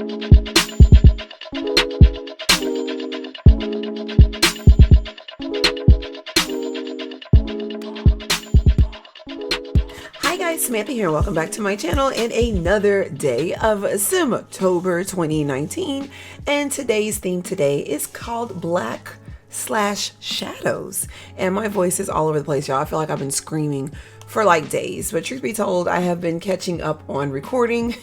Hi guys, Samantha here. Welcome back to my channel and another day of Simtober 2019. And today's theme today is called Black/Shadows. And my voice is all over the place, y'all. I feel like I've been screaming for like days. But truth be told, I have been catching up on recording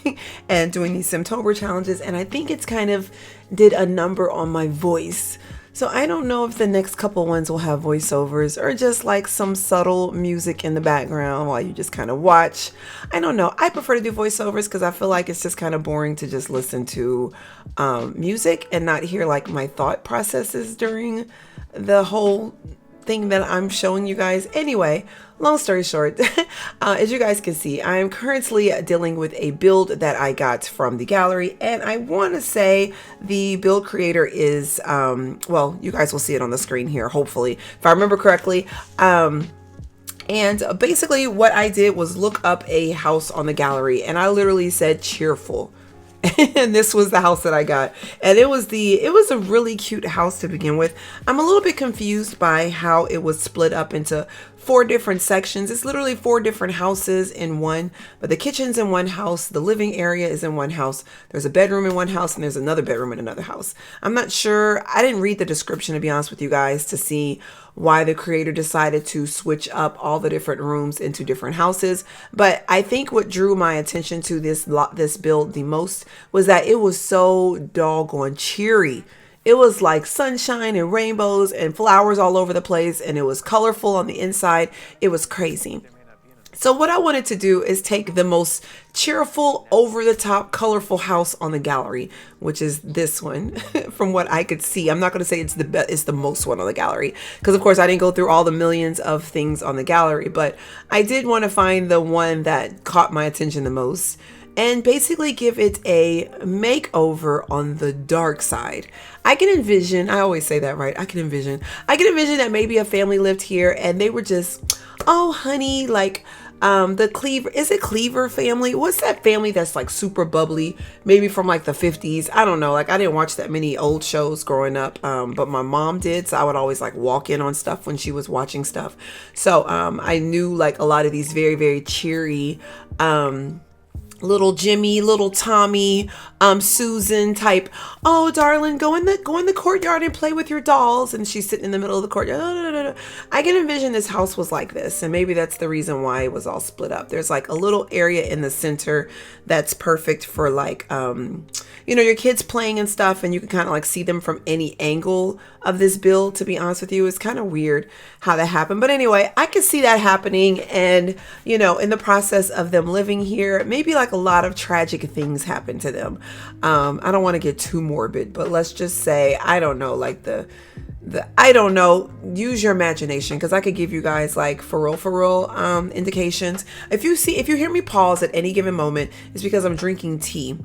and doing these Simtober challenges. And I think it's kind of did a number on my voice. So I don't know if the next couple ones will have voiceovers or just like some subtle music in the background while you just kind of watch. I don't know. I prefer to do voiceovers because I feel like it's just kind of boring to just listen to music and not hear like my thought processes during the whole thing that I'm showing you guys. Anyway, long story short, as you guys can see, I am currently dealing with a build that I got from the gallery, and I want to say the build creator is, well, you guys will see it on the screen here, hopefully, if I remember correctly. And basically what I did was look up a house on the gallery, and I literally said cheerful. And this was the house that I got, and it was a really cute house to begin with. I'm a little bit confused by how it was split up into 4 different sections. It's literally 4 different houses in one, but the kitchen's in one house, the living area is in one house, there's a bedroom in one house, and there's another bedroom in another house. I'm not sure. I didn't read the description, to be honest with you guys, to see why the creator decided to switch up all the different rooms into different houses. But I think what drew my attention to this build the most was that it was so doggone cheery. It was like sunshine and rainbows and flowers all over the place, and it was colorful on the inside. It was crazy. So what I wanted to do is take the most cheerful, over-the-top, colorful house on the gallery, which is this one, from what I could see. I'm not going to say it's the most one on the gallery, because of course I didn't go through all the millions of things on the gallery, but I did want to find the one that caught my attention the most and basically give it a makeover on the dark side. I can envision, I always say that, right? I can envision that maybe a family lived here and they were just, oh honey, like the Cleaver, is it Cleaver family? What's that family that's like super bubbly, maybe from like the 50s? I don't know, like I didn't watch that many old shows growing up, but my mom did, so I would always like walk in on stuff when she was watching stuff. So I knew like a lot of these very, very cheery little Jimmy, little Tommy, Susan type, oh darling, go in the courtyard and play with your dolls, and she's sitting in the middle of the courtyard. No. I can envision this house was like this, and maybe that's the reason why it was all split up. There's like a little area in the center that's perfect for like you know, your kids playing and stuff, and you can kind of like see them from any angle of this build. To be honest with you, it's kind of weird how that happened, but anyway, I could see that happening, and you know, in the process of them living here, maybe like a lot of tragic things happen to them. I don't want to get too morbid, but let's just say, I don't know, like I don't know, use your imagination, because I could give you guys like for real indications. If you hear me pause at any given moment, it's because I'm drinking tea.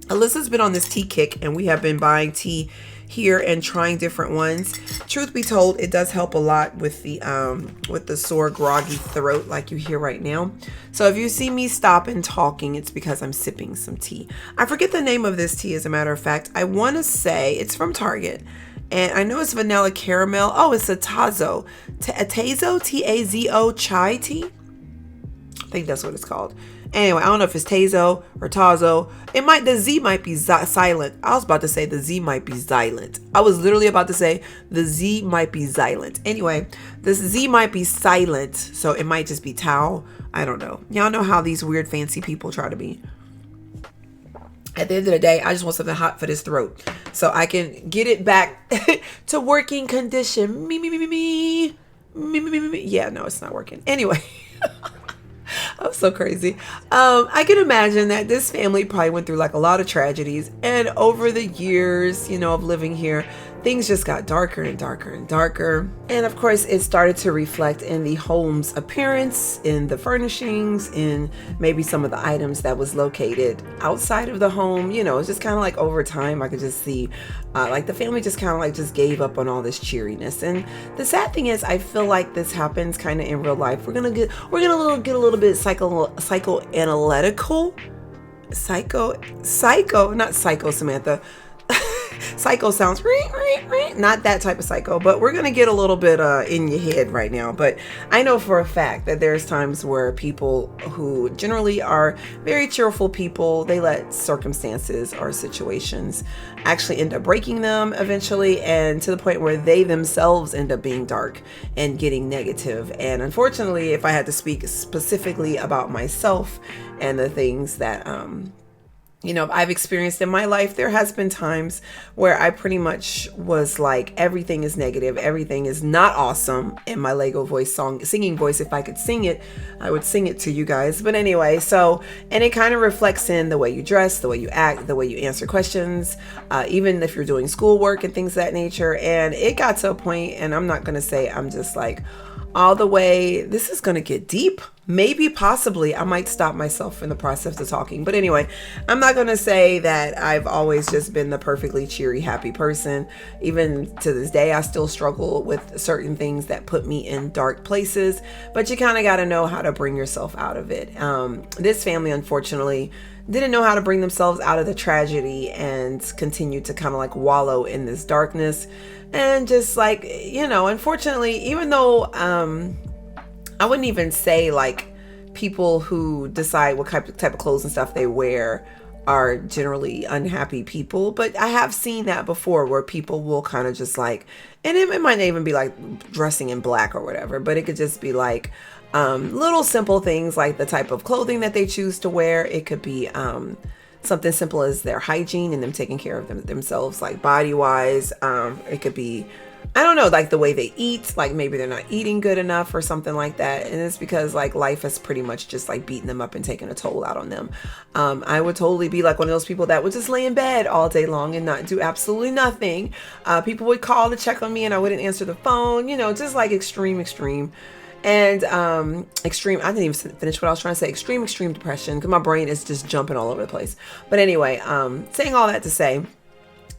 Alyssa's been on this tea kick, and we have been buying tea here and trying different ones. Truth be told, it does help a lot with the sore, groggy throat like you hear right now. So if you see me stop and talking, it's because I'm sipping some tea. I forget the name of this tea, as a matter of fact. I want to say it's from Target, and I know it's vanilla caramel. Oh, it's a Tazo, T-A-Z-O chai tea. I think that's what it's called. Anyway, I don't know if it's Tazo or Tazo. The Z might be silent. I was about to say the Z might be silent. I was literally about to say the Z might be silent. Anyway, this Z might be silent, so it might just be Tao. I don't know. Y'all know how these weird fancy people try to be. At the end of the day, I just want something hot for this throat, so I can get it back to working condition. Me. Yeah, no, it's not working. Anyway. I'm so crazy. I can imagine that this family probably went through like a lot of tragedies, and over the years, you know, of living here, things just got darker and darker and darker. And of course, it started to reflect in the home's appearance, in the furnishings, in maybe some of the items that was located outside of the home. You know, it's just kind of like over time, I could just see like the family just kind of like just gave up on all this cheeriness. And the sad thing is, I feel like this happens kind of in real life. We're gonna get a little bit psychoanalytical not psycho Samantha. Psycho sounds not that type of psycho, but we're gonna get a little bit in your head right now. But I know for a fact that there's times where people who generally are very cheerful people, they let circumstances or situations actually end up breaking them eventually, and to the point where they themselves end up being dark and getting negative. And unfortunately, if I had to speak specifically about myself and the things that I've experienced in my life, there has been times where I pretty much was like, everything is negative, everything is not awesome. In my Lego voice singing voice, if I could sing it, I would sing it to you guys. But anyway, and it kind of reflects in the way you dress, the way you act, the way you answer questions, even if you're doing schoolwork and things of that nature. And it got to a point, and I'm not going to say I'm just like all the way, this is going to get deep. Maybe, possibly, I might stop myself in the process of talking. But anyway, I'm not going to say that I've always just been the perfectly cheery, happy person. Even to this day, I still struggle with certain things that put me in dark places. But you kind of got to know how to bring yourself out of it. This family, unfortunately, didn't know how to bring themselves out of the tragedy and continue to kind of like wallow in this darkness. And just like, unfortunately, even though I wouldn't even say like people who decide what type of clothes and stuff they wear are generally unhappy people, but I have seen that before where people will kind of just like, and it might not even be like dressing in black or whatever, but it could just be like little simple things like the type of clothing that they choose to wear. It could be something simple as their hygiene and them taking care of themselves, like body wise. It could be, I don't know, like the way they eat, like maybe they're not eating good enough or something like that. And it's because like life has pretty much just like beaten them up and taken a toll out on them. I would totally be like one of those people that would just lay in bed all day long and not do absolutely nothing. People would call to check on me and I wouldn't answer the phone, just like extreme. And extreme, I didn't even finish what I was trying to say. Extreme depression, because my brain is just jumping all over the place. But anyway, saying all that to say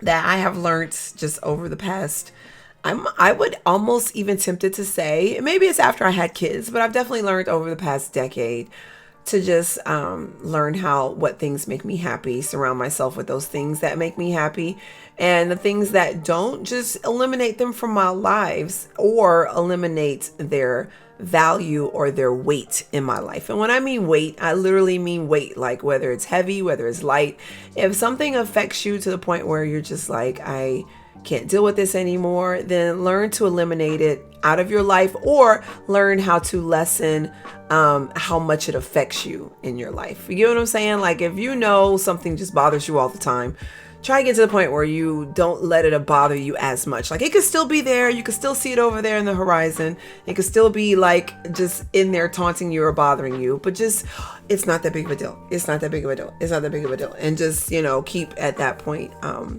that I have learned just over the past, I would almost even tempted to say, maybe it's after I had kids, but I've definitely learned over the past decade to just learn what things make me happy, surround myself with those things that make me happy, and the things that don't, just eliminate them from my lives or eliminate their value or their weight in my life. And when I mean weight, I literally mean weight, like whether it's heavy, whether it's light. If something affects you to the point where you're just like, I can't deal with this anymore, then learn to eliminate it out of your life, or learn how to lessen how much it affects you in your life. You know what I'm saying? Like if something just bothers you all the time, try to get to the point where you don't let it bother you as much. Like it could still be there. You could still see it over there in the horizon. It could still be like just in there taunting you or bothering you, but just, it's not that big of a deal. It's not that big of a deal. It's not that big of a deal. And just, keep at that point,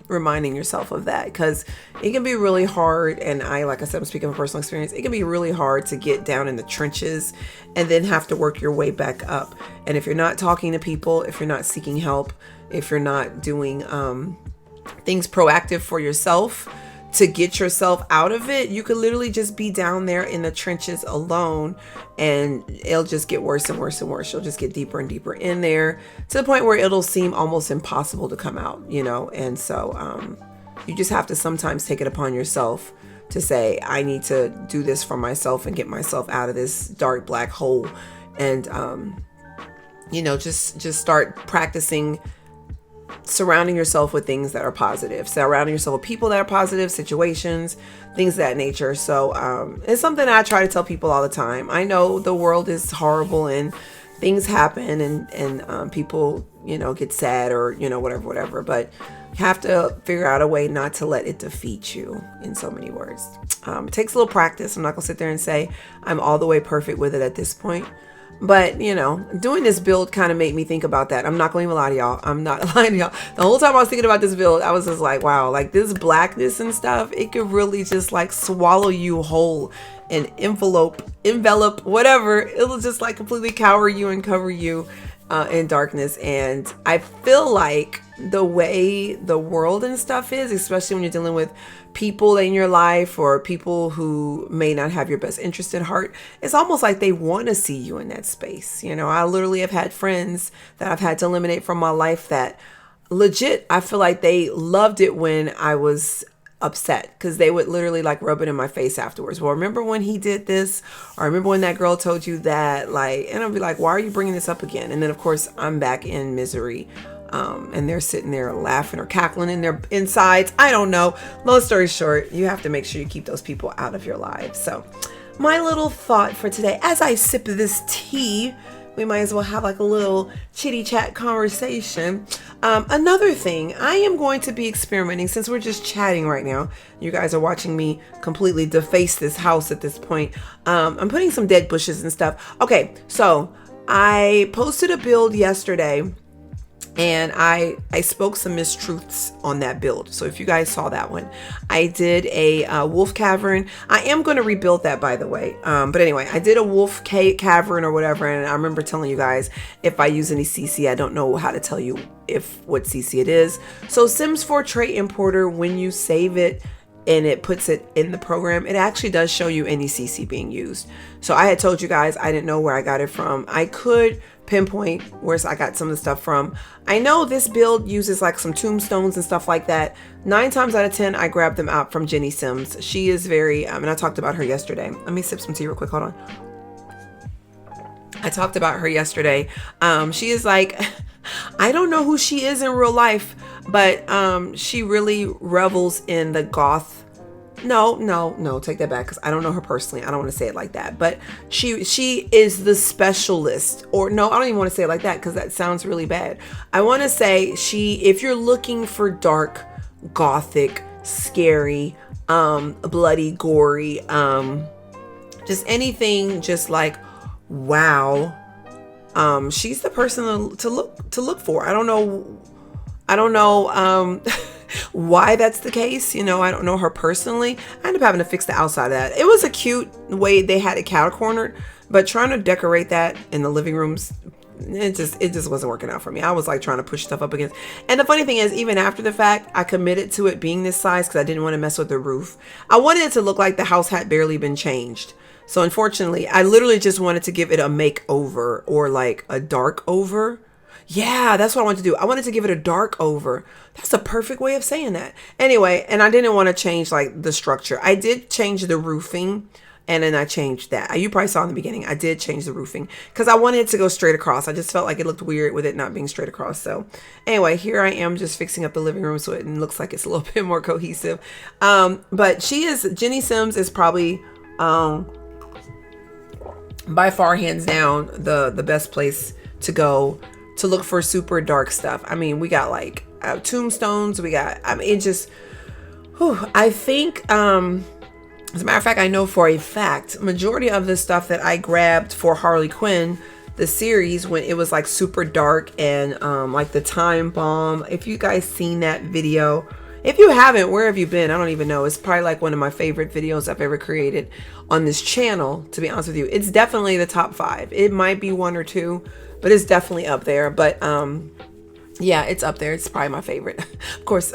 reminding yourself of that, because it can be really hard. And like I said, I'm speaking from personal experience. It can be really hard to get down in the trenches and then have to work your way back up. And if you're not talking to people, if you're not seeking help, if you're not doing things proactive for yourself to get yourself out of it, you could literally just be down there in the trenches alone, and it'll just get worse and worse and worse. You'll just get deeper and deeper in there to the point where it'll seem almost impossible to come out, And so you just have to sometimes take it upon yourself to say, I need to do this for myself and get myself out of this dark black hole. And just start practicing surrounding yourself with things that are positive, surrounding yourself with people that are positive, situations, things of that nature. So it's something I try to tell people all the time. I know the world is horrible and things happen and people, get sad or, whatever, but you have to figure out a way not to let it defeat you, in so many words. It takes a little practice. I'm not gonna sit there and say I'm all the way perfect with it at this point. But, doing this build kind of made me think about that. I'm not going to even lie to y'all. I'm not lying to y'all. The whole time I was thinking about this build, I was just like, wow, like this blackness and stuff, it could really just like swallow you whole and envelop, whatever. It'll just like completely cover you and cover you in darkness. And I feel like the way the world and stuff is, especially when you're dealing with people in your life or people who may not have your best interest at heart. It's almost like they want to see you in that space. You know, I literally have had friends that I've had to eliminate from my life that legit, I feel like they loved it when I was upset, because they would literally like rub it in my face afterwards. Well, remember when he did this, or remember when that girl told you that, like, and I'll be like, why are you bringing this up again? And then of course I'm back in misery, and they're sitting there laughing or cackling in their insides. I don't know. Long story short, you have to make sure you keep those people out of your lives. So my little thought for today, as I sip this tea, we might as well have like a little chitty chat conversation. Another thing, I am going to be experimenting, since we're just chatting right now. You guys are watching me completely deface this house at this point. I'm putting some dead bushes and stuff. Okay, so I posted a build yesterday, and I spoke some mistruths on that build. So if you guys saw that one, I did a wolf cavern. I am going to rebuild that, by the way. But anyway, I did a wolf cavern or whatever. And I remember telling you guys, if I use any CC, I don't know how to tell you what CC it is. So Sims 4 Trait Importer, when you save it and it puts it in the program, it actually does show you any CC being used. So I had told you guys, I didn't know where I got it from. I could pinpoint where I got some of the stuff from. I know this build uses like some tombstones and stuff like that. 9 times out of 10, I grabbed them out from Jenny Sims. She is very, and I talked about her yesterday. Let me sip some tea real quick. Hold on. I talked about her yesterday. She is like, I don't know who she is in real life, but she really revels in the goth. No, take that back, because I don't know her personally. I don't want to say it like that, but she is the specialist. Or no, I don't even want to say it like that, because that sounds really bad. I want to say if you're looking for dark, gothic, scary, bloody, gory, just anything, just like, wow, she's the person to look for. I don't know why that's the case. You know, I don't know her personally. I ended up having to fix the outside of that. It was a cute way they had it cow cornered, but trying to decorate that in the living rooms, it just wasn't working out for me. I was like trying to push stuff up against. And the funny thing is, even after the fact, I committed to it being this size because I didn't want to mess with the roof. I wanted it to look like the house had barely been changed. So unfortunately, I literally just wanted to give it a makeover, or like a dark over. Yeah, that's what I wanted to do. I wanted to give it a dark over. That's a perfect way of saying that. Anyway, and I didn't want to change like the structure. I did change the roofing, and then I changed that. You probably saw in the beginning, I did change the roofing because I wanted it to go straight across. I just felt like it looked weird with it not being straight across. So anyway, here I am just fixing up the living room so it looks like it's a little bit more cohesive. But Jenny Sims is probably by far, hands down, the best place to go to look for super dark stuff. I mean, we got like tombstones. We got, I mean, it just, I think, as a matter of fact, I know for a fact, majority of the stuff that I grabbed for Harley Quinn, the series, when it was like super dark and like the time bomb. If you guys seen that video, if you haven't, where have you been? I don't even know. It's probably like one of my favorite videos I've ever created on this channel, to be honest with you. It's definitely the top 5. It might be 1 or 2, but it's definitely up there. But yeah, it's up there. It's probably my favorite. Of course,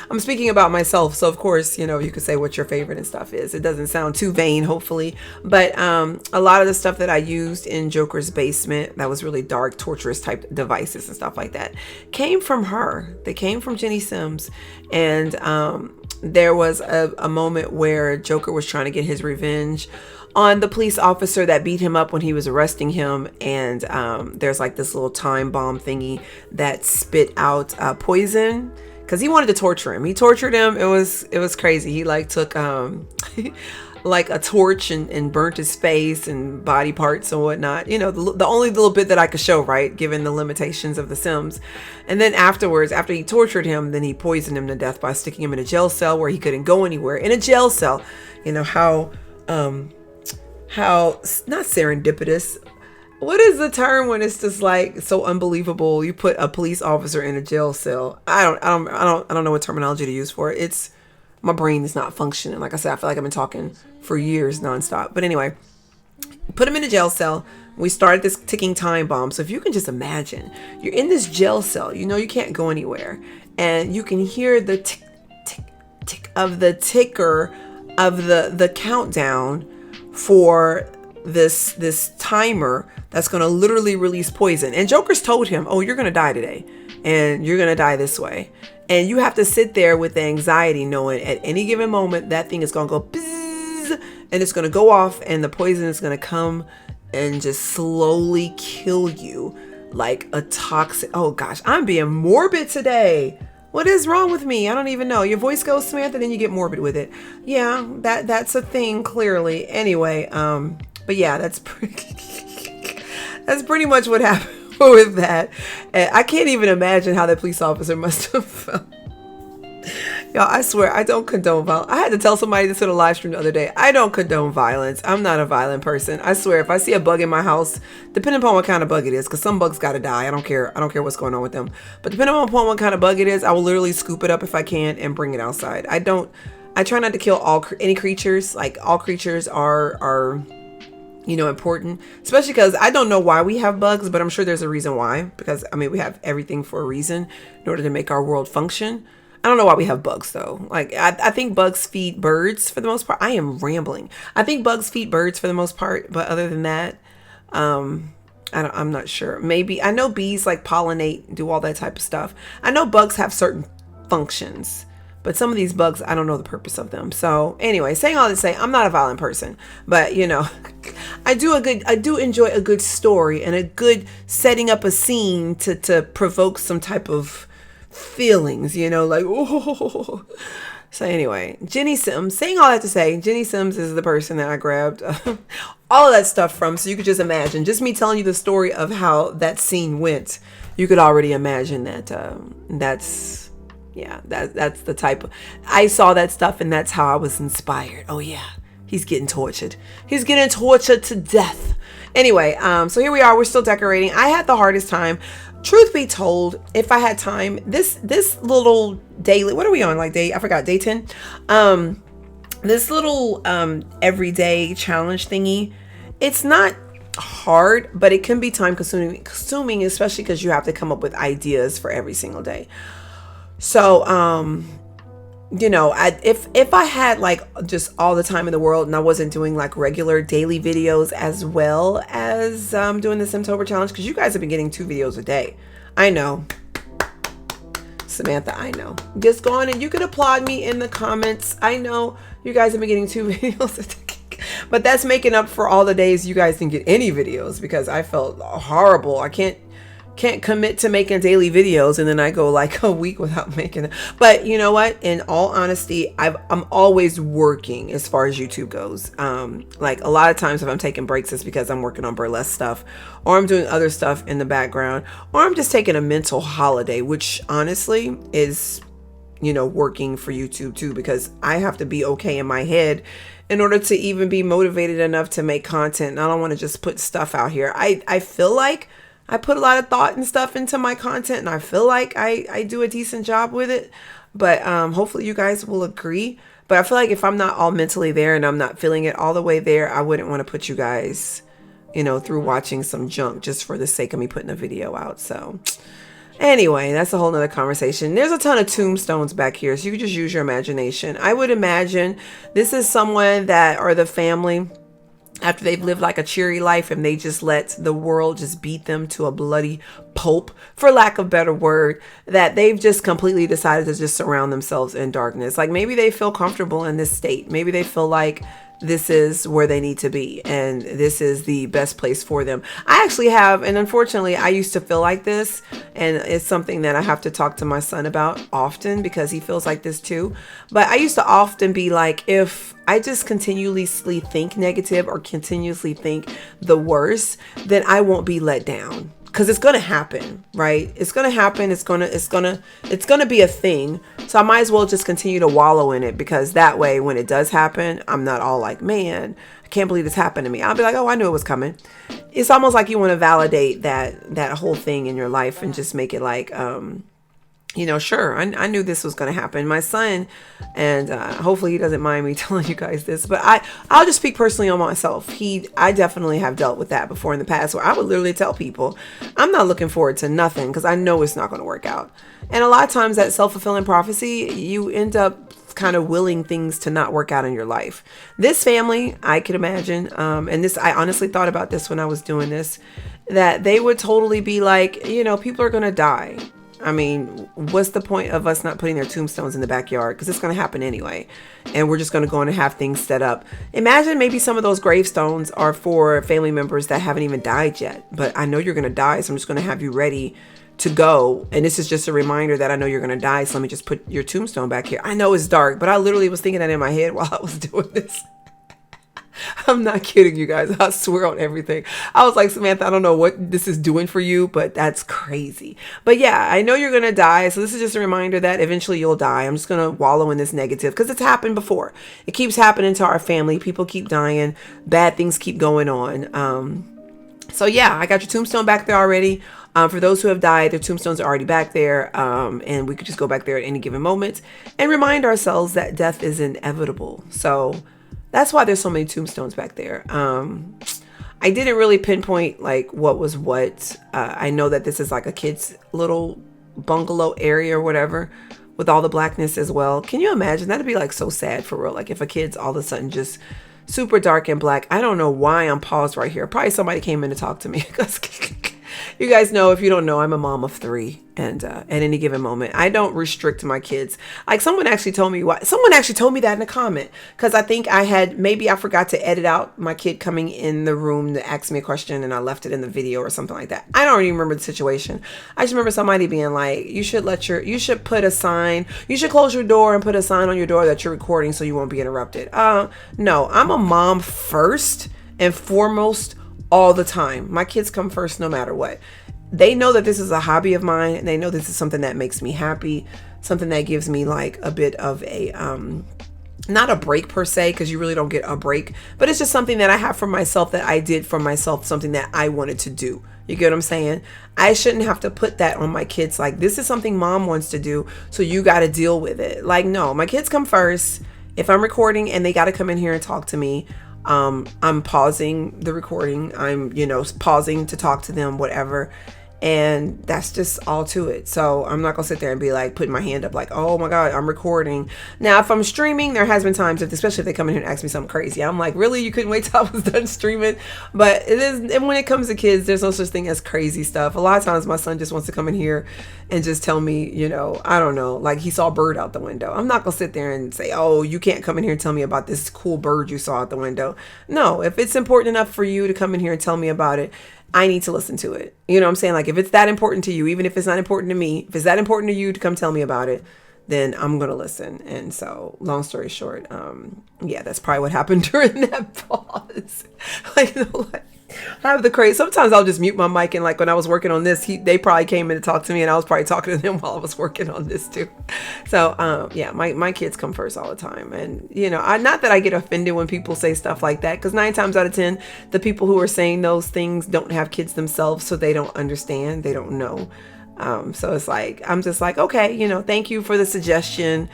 I'm speaking about myself, so of course, you know, you could say what your favorite and stuff is. It doesn't sound too vain, hopefully. But a lot of the stuff that I used in Joker's basement, that was really dark, torturous type devices and stuff like that, came from her. They came from Jenny Sims. And there was a moment where Joker was trying to get his revenge on the police officer that beat him up when he was arresting him. And there's like this little time bomb thingy that spit out poison, because he wanted to torture him. He tortured him. It was crazy. He like took like a torch and burnt his face and body parts and whatnot. You know, the only little bit that I could show, right, given the limitations of The Sims. And then afterwards, after he tortured him, then he poisoned him to death by sticking him in a jail cell where he couldn't go anywhere. In a jail cell. You know, how not serendipitous. What is the term when it's just like so unbelievable? You put a police officer in a jail cell. I don't know what terminology to use for it. My brain is not functioning. Like I said, I feel like I've been talking for years nonstop. But anyway, put him in a jail cell We started this ticking time bomb. So if you can just imagine, you're in this jail cell, you know, you can't go anywhere, and you can hear the tick, tick, tick of the ticker of the countdown for this timer that's going to literally release poison. And Joker's told him, oh, you're going to die today, and you're going to die this way. And you have to sit there with the anxiety knowing at any given moment that thing is going to go bzzz, and it's going to go off, and the poison is going to come and just slowly kill you like a toxic. Oh gosh, I'm being morbid today. What is wrong with me? I don't even know. Your voice goes, Samantha, then you get morbid with it. Yeah, that's a thing, clearly. Anyway, but yeah, that's pretty much what happened with that. And I can't even imagine how that police officer must have felt. Y'all, I swear, I don't condone violence. I had to tell somebody this in a live stream the other day. I don't condone violence. I'm not a violent person. I swear, if I see a bug in my house, depending upon what kind of bug it is, because some bugs got to die. I don't care. I don't care what's going on with them. But depending upon what kind of bug it is, I will literally scoop it up if I can and bring it outside. I try not to kill any creatures. Like, all creatures are you know, important, especially because I don't know why we have bugs, but I'm sure there's a reason why, because I mean, we have everything for a reason in order to make our world function. I don't know why we have bugs though. Like, I think bugs feed birds for the most part. I am rambling. I think bugs feed birds for the most part, but other than that, I'm not sure. Maybe I know bees like pollinate, do all that type of stuff. I know bugs have certain functions, but some of these bugs, I don't know the purpose of them. So anyway, saying all to say, I'm not a violent person, but you know, I do enjoy a good story and a good setting up a scene to provoke some type of feelings, you know, like, oh. So anyway, Jenny Sims, saying all that to say, Jenny Sims is the person that I grabbed all of that stuff from. So you could just imagine, just me telling you the story of how that scene went, you could already imagine that that's the type of, I saw that stuff and that's how I was inspired. Oh yeah, he's getting tortured. He's getting tortured to death. Anyway, so here we are, we're still decorating. I had the hardest time. Truth be told, if I had time, this little daily, what are we on? Like day 10. This little everyday challenge thingy, it's not hard, but it can be time consuming, especially because you have to come up with ideas for every single day. So, you know, if I had like just all the time in the world and I wasn't doing like regular daily videos as well as doing the SimTOBER challenge, because you guys have been getting 2 videos a day. I know. Samantha, I know. Just go on and you can applaud me in the comments. I know you guys have been getting 2 videos a day, but that's making up for all the days you guys didn't get any videos because I felt horrible. I can't commit to making daily videos and then I go like a week without making it. But you know what? In all honesty, I'm always working as far as YouTube goes. Like a lot of times if I'm taking breaks, it's because I'm working on burlesque stuff or I'm doing other stuff in the background or I'm just taking a mental holiday, which honestly is, you know, working for YouTube too, because I have to be okay in my head in order to even be motivated enough to make content. And I don't want to just put stuff out here. I feel like I put a lot of thought and stuff into my content and I feel like I do a decent job with it, but hopefully you guys will agree. But I feel like if I'm not all mentally there and I'm not feeling it all the way there, I wouldn't want to put you guys, you know, through watching some junk just for the sake of me putting a video out. So anyway, that's a whole nother conversation. There's a ton of tombstones back here, so you can just use your imagination. I would imagine this is someone that, or the family, after they've lived like a cheery life and they just let the world just beat them to a bloody pulp, for lack of a better word, that they've just completely decided to just surround themselves in darkness. Like maybe they feel comfortable in this state. Maybe they feel like this is where they need to be and this is the best place for them. I actually have, and unfortunately I used to feel like this, and it's something that I have to talk to my son about often because he feels like this too. But I used to often be like, if I just continuously think negative or continuously think the worst, then I won't be let down. Because it's going to happen, right? It's going to happen. It's going to be a thing. So I might as well just continue to wallow in it, because that way, when it does happen, I'm not all like, man, I can't believe this happened to me. I'll be like, oh, I knew it was coming. It's almost like you want to validate that whole thing in your life and just make it like, sure, I knew this was going to happen. My son, and hopefully he doesn't mind me telling you guys this, but I'll just speak personally on myself. I definitely have dealt with that before in the past, where I would literally tell people, I'm not looking forward to nothing because I know it's not going to work out. And a lot of times that self-fulfilling prophecy, you end up kind of willing things to not work out in your life. This family, I could imagine, and this, I honestly thought about this when I was doing this, that they would totally be like, people are going to die. I mean, what's the point of us not putting their tombstones in the backyard? Because it's going to happen anyway. And we're just going to go in and have things set up. Imagine maybe some of those gravestones are for family members that haven't even died yet. But I know you're going to die, so I'm just going to have you ready to go. And this is just a reminder that I know you're going to die. So let me just put your tombstone back here. I know it's dark, but I literally was thinking that in my head while I was doing this. I'm not kidding you guys. I swear on everything. I was like, Samantha, I don't know what this is doing for you, but that's crazy. But yeah, I know you're going to die. So this is just a reminder that eventually you'll die. I'm just going to wallow in this negative because it's happened before. It keeps happening to our family. People keep dying. Bad things keep going on. So yeah, I got your tombstone back there already. For those who have died, their tombstones are already back there. And we could just go back there at any given moment and remind ourselves that death is inevitable. So that's why there's so many tombstones back there. I didn't really pinpoint like what was what. I know that this is like a kid's little bungalow area or whatever with all the blackness as well. Can you imagine? That'd be like so sad for real. Like if a kid's all of a sudden just super dark and black. I don't know why I'm paused right here. Probably somebody came in to talk to me because you guys know, if you don't know, I'm a mom of 3, and at any given moment, I don't restrict my kids. Like someone actually told me that in a comment, because I think maybe I forgot to edit out my kid coming in the room to ask me a question, and I left it in the video or something like that. I don't even remember the situation. I just remember somebody being like, you should put a sign, you should close your door and put a sign on your door that you're recording so you won't be interrupted. No, I'm a mom first and foremost all the time. My kids come first no matter what. They know that this is a hobby of mine, and they know this is something that makes me happy, something that gives me like a bit of a not a break per se, because you really don't get a break, but it's just something that I have for myself, that I did for myself, something that I wanted to do. You get what I'm saying? I shouldn't have to put that on my kids, like this is something mom wants to do, so you got to deal with it. Like, no, my kids come first. If I'm recording and they got to come in here and talk to me, I'm pausing the recording. I'm, pausing to talk to them, whatever. And that's just all to it. So I'm not gonna sit there and be like putting my hand up like, oh my God, I'm recording. Now, if I'm streaming, there has been times, especially if they come in here and ask me something crazy, I'm like, really? You couldn't wait till I was done streaming? But it is, and when it comes to kids, there's no such thing as crazy stuff. A lot of times my son just wants to come in here and just tell me, I don't know, like he saw a bird out the window. I'm not gonna sit there and say, oh, you can't come in here and tell me about this cool bird you saw out the window. No, if it's important enough for you to come in here and tell me about it, I need to listen to it. You know what I'm saying? Like if it's that important to you, even if it's not important to me, if it's that important to you to come tell me about it, then I'm going to listen. And so long story short, yeah, that's probably what happened during that pause. Like, I have the crazy, sometimes I'll just mute my mic, and like when I was working on this, they probably came in to talk to me, and I was probably talking to them while I was working on this too. So, yeah, my kids come first all the time. And, not that I get offended when people say stuff like that, because 9 times out of 10, the people who are saying those things don't have kids themselves, so they don't understand, they don't know. So it's like, I'm just like, okay, thank you for the suggestion.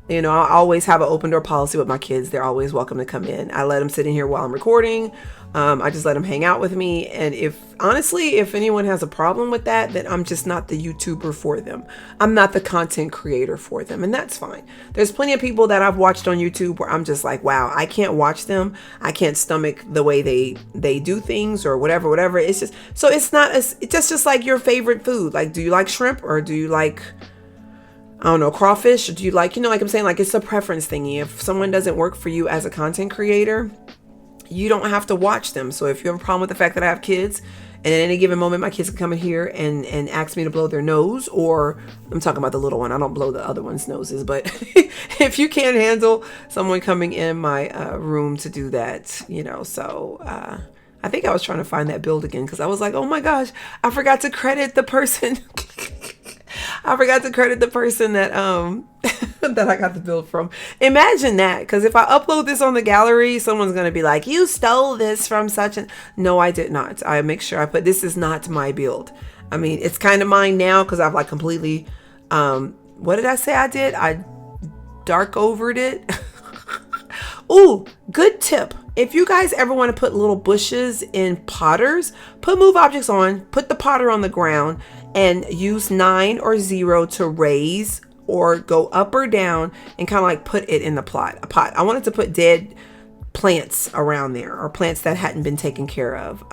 I always have an open door policy with my kids. They're always welcome to come in. I let them sit in here while I'm recording. I just let them hang out with me. And if anyone has a problem with that, then I'm just not the YouTuber for them. I'm not the content creator for them. And that's fine. There's plenty of people that I've watched on YouTube where I'm just like, wow, I can't watch them. I can't stomach the way they do things or whatever. It's just, so it's just like your favorite food. Like, do you like shrimp, or do you like, I don't know, crawfish? Or do you like, like I'm saying, like it's a preference thingy. If someone doesn't work for you as a content creator, you don't have to watch them. So if you have a problem with the fact that I have kids, and at any given moment my kids can come in here and ask me to blow their nose, or I'm talking about the little one, I don't blow the other one's noses, but if you can't handle someone coming in my room to do that, so I think I was trying to find that build again, because I was like, oh my gosh, I forgot to credit the person that that I got the build from. Imagine that, because if I upload this on the gallery, someone's going to be like, you stole this from such and... No, I did not. I make sure I put, this is not my build. I mean, it's kind of mine now because I've like completely What did I say I did? I dark overed it. Ooh, good tip. If you guys ever want to put little bushes in potters, put move objects on, put the potter on the ground, and use 9 or 0 to raise or go up or down and kind of like put it in the pot. I wanted to put dead plants around there, or plants that hadn't been taken care of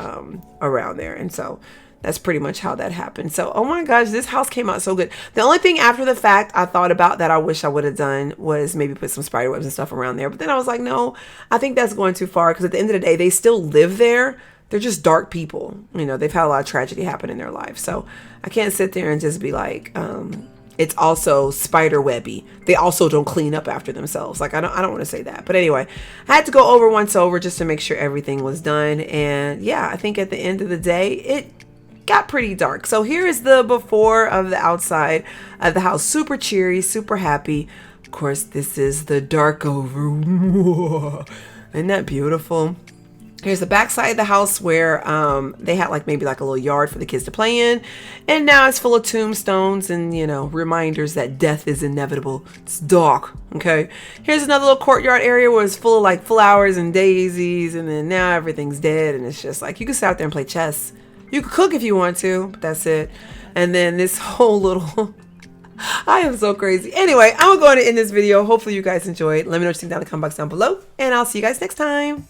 around there. And so that's pretty much how that happened. So, oh my gosh, this house came out so good. The only thing after the fact I thought about that I wish I would have done was maybe put some spider webs and stuff around there. But then I was like, no, I think that's going too far, because at the end of the day, they still live there. They're just dark people. You know, they've had a lot of tragedy happen in their life. So I can't sit there and just be like, it's also spider webby. They also don't clean up after themselves. Like, I don't want to say that. But anyway, I had to go over once over just to make sure everything was done. And yeah, I think at the end of the day, it got pretty dark. So here is the before of the outside of the house. Super cheery, super happy. Of course, this is the dark over. Isn't that beautiful? Here's the back side of the house where they had like maybe like a little yard for the kids to play in. And now it's full of tombstones and, you know, reminders that death is inevitable. It's dark. Okay. Here's another little courtyard area where it's full of like flowers and daisies. And then now everything's dead. And it's just like, you can sit out there and play chess. You could cook if you want to, but that's it. And then this whole little, I am so crazy. Anyway, I'm going to end this video. Hopefully you guys enjoyed. Let me know what you think down in the comment box down below. And I'll see you guys next time.